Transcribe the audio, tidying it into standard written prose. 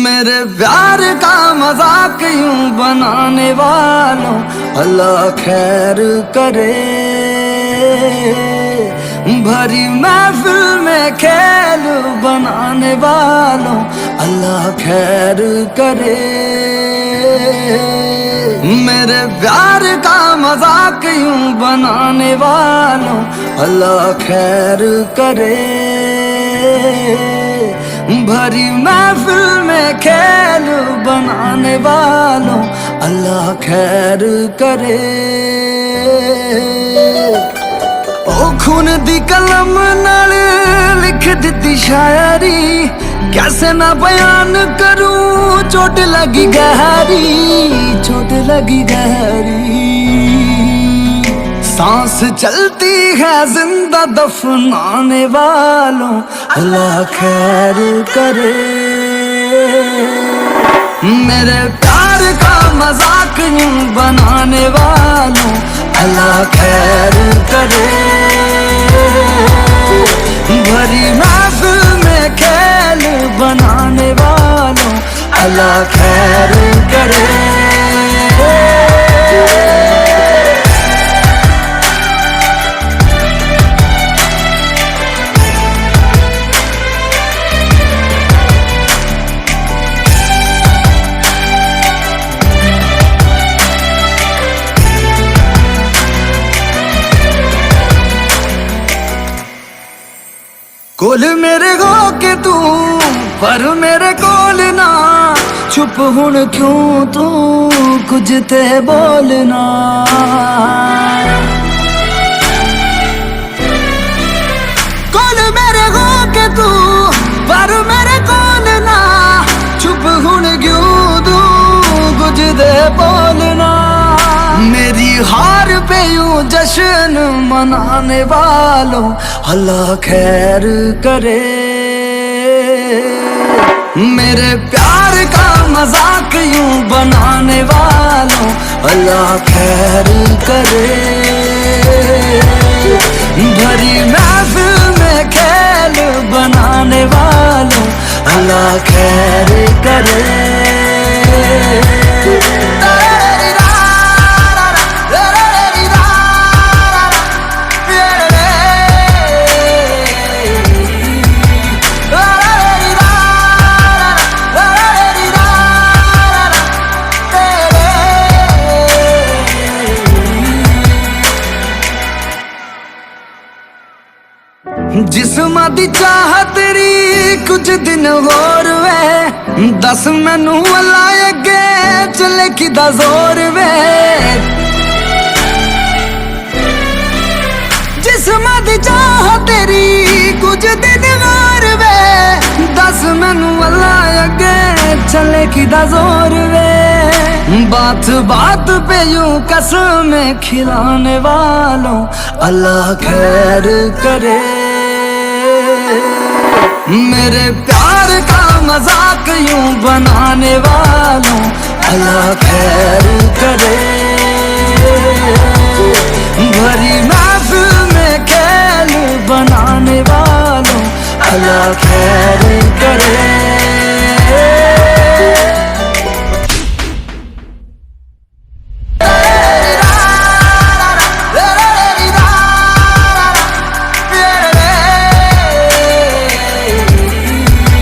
मेरे प्यार का मजाक यूं बनाने वालों अल्लाह खैर करे। भरी महफिल में खेल बनाने वालों अल्लाह खैर करे। मेरे प्यार का मजाक यूं बनाने वालों अल्लाह खैर करे। भरी महफिल में खेल बनाने वालों अल्लाह खैर करे। ओ खून दी कलम नाल लिख दी शायरी, कैसे ना बयान करूं चोट लगी गहरी, चोट लगी गहरी। सांस चलती है जिंदा दफनाने वालों अल्लाह खैर करे। मेरे प्यार का मजाक यूं बनाने वालों अल्लाह खैर करे। भरी महफिल में खेल बनाने वालों अल्लाह खैर करे। कोल मेरे हो के तू पर मेरे कोल ना, चुप हुण क्यों तू कुछ ते बोलना। कोल मेरे हो के तू पर मेरे कोल ना, चुप हुण क्यों तू कुछ ते बोलना। मेरी हार पे यूं जश्न मनाने वालों अल्लाह खैर करे। मेरे प्यार का मजाक यूं बनाने वालों अल्लाह खैर करे। भरी महफिल में खेल बनाने वालों अल्लाह खैर करे। जिस्मां दी चाह तेरी कुछ दिन होर वे, दस मैनू अल्लाह अगे चले किदा जोर वे। जिस्मां दी चाह तेरी कुछ दिन होर वे, दस मैनू अल्लाह अगे चले किदा जोर वे। बात बात पे यूं कसम खिलाने वालों अल्लाह खैर करे। मेरे प्यार का मजाक यूं बनाने वालों अल्लाह खैर करे। भरी महफिल में खेल बनाने वालों अल्लाह खैर करे।